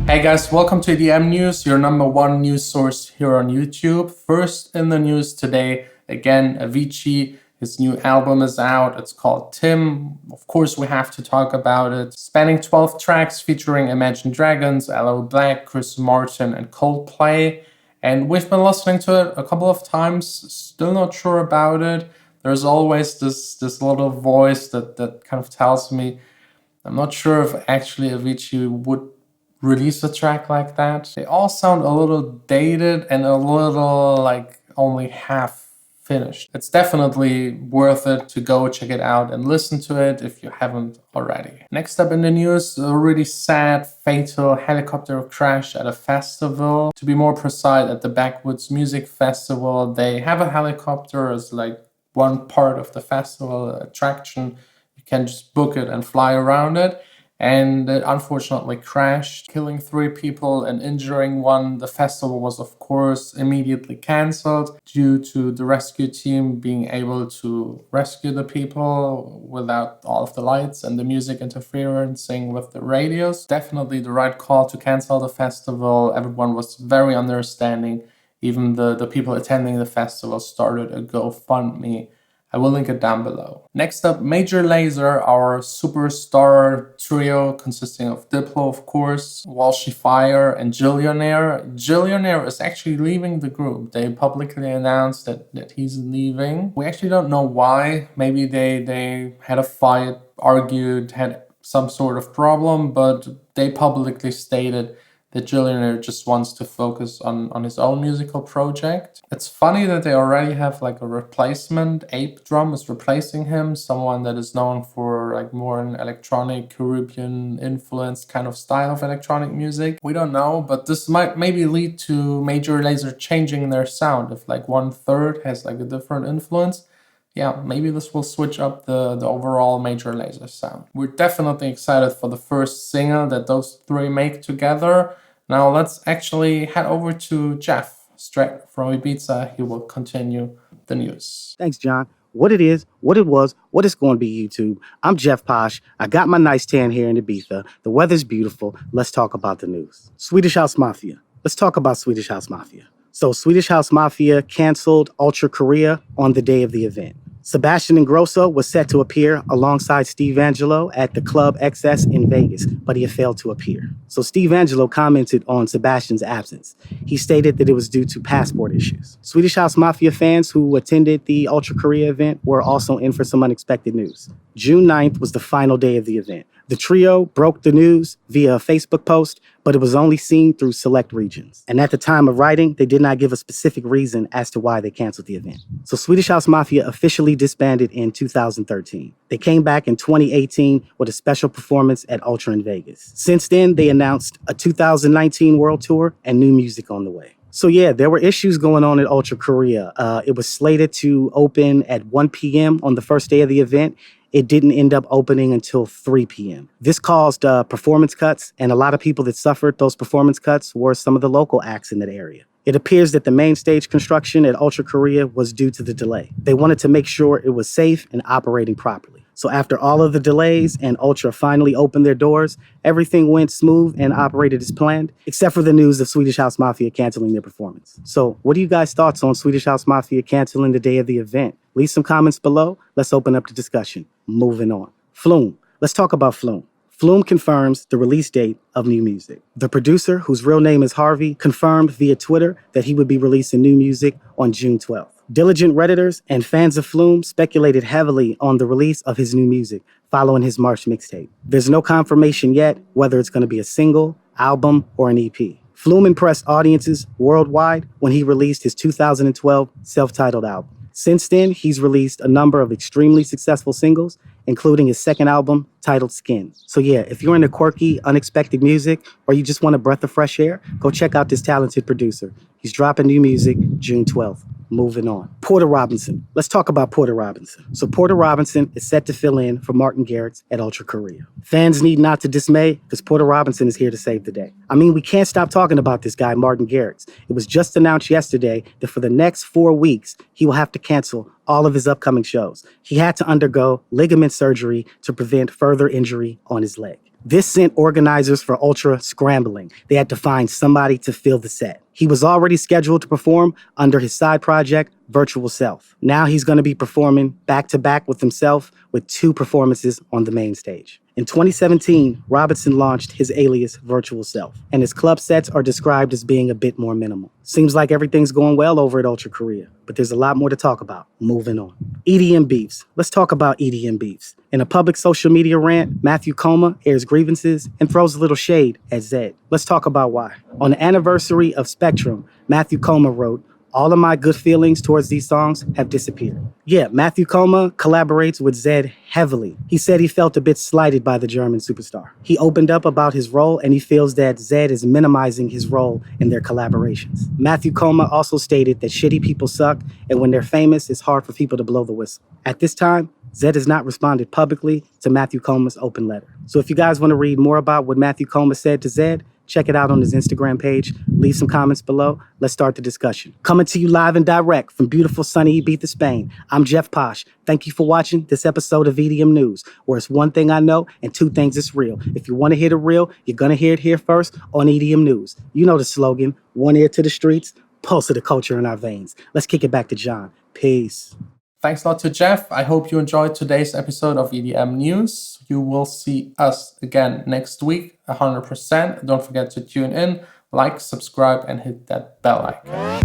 Hey guys, welcome to EDM News, your number one news source here on YouTube. First in the news today, again, Avicii. His new album is out. It's called Tim. Of course, we have to talk about it. Spanning 12 tracks featuring Imagine Dragons, LO Black, Chris Martin, and Coldplay. And we've been listening to it a couple of times. Still not sure about it. There's always this little voice that kind of tells me I'm not sure if actually Avicii would release a track like that. They all sound a little dated and a little like only half finished. It's definitely worth it to go check it out and listen to it if you haven't already. Next up in the news, a really sad, fatal helicopter crash at a festival. To be more precise, at the Backwoods Music Festival. They have a helicopter as like one part of the festival attraction. You can just book it and fly around it. And it unfortunately crashed, killing 3 people and injuring 1. The festival was, of course, immediately cancelled due to the rescue team being able to rescue the people without all of the lights and the music interfering with the radios. Definitely the right call to cancel the festival. Everyone was very understanding. Even the people attending the festival started a GoFundMe. I will link it down below. Next up, Major Lazer, our superstar trio consisting of Diplo, of course, Walshy Fire, and Jillionaire. Jillionaire is actually leaving the group. They publicly announced that he's leaving. We actually don't know why. Maybe they had a fight, argued, had some sort of problem, but they publicly stated that Jillionaire just wants to focus on his own musical project. It's funny that they already have like a replacement. Ape Drum is replacing him, someone that is known for like more an electronic Caribbean influenced kind of style of electronic music. We don't know, but this might maybe lead to Major Lazer changing their sound. If like 1/3 has like a different influence, yeah, maybe this will switch up the overall Major Lazer sound. We're definitely excited for the first single that those 3 make together. Now let's actually head over to Jeff, straight from Ibiza. He will continue the news. Thanks, John. What it is, what it was, what it's going to be, YouTube. I'm Jeff POSH. I got my nice tan here in Ibiza. The weather's beautiful. Let's talk about the news. Swedish House Mafia. Let's talk about Swedish House Mafia. So Swedish House Mafia canceled Ultra Korea on the day of the event. Sebastian Ingrosso was set to appear alongside Steve Angelo at the Club XS in Vegas, but he had failed to appear. So Steve Angelo commented on Sebastian's absence. He stated that it was due to passport issues. Swedish House Mafia fans who attended the Ultra Korea event were also in for some unexpected news. June 9th was the final day of the event. The trio broke the news via a Facebook post, but it was only seen through select regions. And at the time of writing, they did not give a specific reason as to why they canceled the event. So Swedish House Mafia officially disbanded in 2013. They came back in 2018 with a special performance at Ultra in Vegas. Since then, they announced a 2019 world tour and new music on the way. So yeah, there were issues going on at Ultra Korea. It was slated to open at 1 p.m. on the first day of the event. It didn't end up opening until 3 p.m. This caused performance cuts, and a lot of people that suffered those performance cuts were some of the local acts in that area. It appears that the main stage construction at Ultra Korea was due to the delay. They wanted to make sure it was safe and operating properly. So after all of the delays and Ultra finally opened their doors, everything went smooth and operated as planned, except for the news of Swedish House Mafia canceling their performance. So what are you guys' thoughts on Swedish House Mafia canceling the day of the event? Leave some comments below. Let's open up the discussion. Moving on. Flume. Let's talk about Flume. Flume confirms the release date of new music. The producer, whose real name is Harvey, confirmed via Twitter that he would be releasing new music on June 12th. Diligent Redditors and fans of Flume speculated heavily on the release of his new music following his March mixtape. There's no confirmation yet whether it's going to be a single, album, or an EP. Flume impressed audiences worldwide when he released his 2012 self-titled album. Since then, he's released a number of extremely successful singles, including his second album titled Skin. So yeah, if you're into quirky, unexpected music, or you just want a breath of fresh air, go check out this talented producer. He's dropping new music June 12th. Moving on. Porter Robinson. Let's talk about Porter Robinson. So Porter Robinson is set to fill in for Martin Garrix at Ultra Korea. Fans need not to dismay because Porter Robinson is here to save the day. I mean, we can't stop talking about this guy, Martin Garrix. It was just announced yesterday that for the next 4 weeks, he will have to cancel all of his upcoming shows. He had to undergo ligament surgery to prevent further injury on his leg. This sent organizers for Ultra scrambling. They had to find somebody to fill the set. He was already scheduled to perform under his side project, Virtual Self. Now he's going to be performing back to back with himself with 2 performances on the main stage. In 2017, Robinson launched his alias Virtual Self, and his club sets are described as being a bit more minimal. Seems like everything's going well over at Ultra Korea, but there's a lot more to talk about. Moving on. EDM beefs. Let's talk about EDM beefs. In a public social media rant, Matthew Coma airs grievances and throws a little shade at Zedd. Let's talk about why. On the anniversary of Spectrum, Matthew Coma wrote, "All of my good feelings towards these songs have disappeared." Yeah, Matthew Coma collaborates with Zedd heavily. He said he felt a bit slighted by the German superstar. He opened up about his role and he feels that Zedd is minimizing his role in their collaborations. Matthew Coma also stated that shitty people suck and when they're famous, it's hard for people to blow the whistle. At this time, Zedd has not responded publicly to Matthew Coma's open letter. So if you guys want to read more about what Matthew Coma said to Zedd, check it out on his Instagram page. Leave some comments below. Let's start the discussion. Coming to you live and direct from beautiful sunny Ibiza, Spain. I'm Jeff Posh. Thank you for watching this episode of EDM News, where it's one thing I know and 2 things it's real. If you want to hear the real, you're going to hear it here first on EDM News. You know the slogan, one ear to the streets, pulse of the culture in our veins. Let's kick it back to John. Peace. Thanks a lot to Jeff. I hope you enjoyed today's episode of EDM News. You will see us again next week, 100%. Don't forget to tune in, like, subscribe, and hit that bell icon.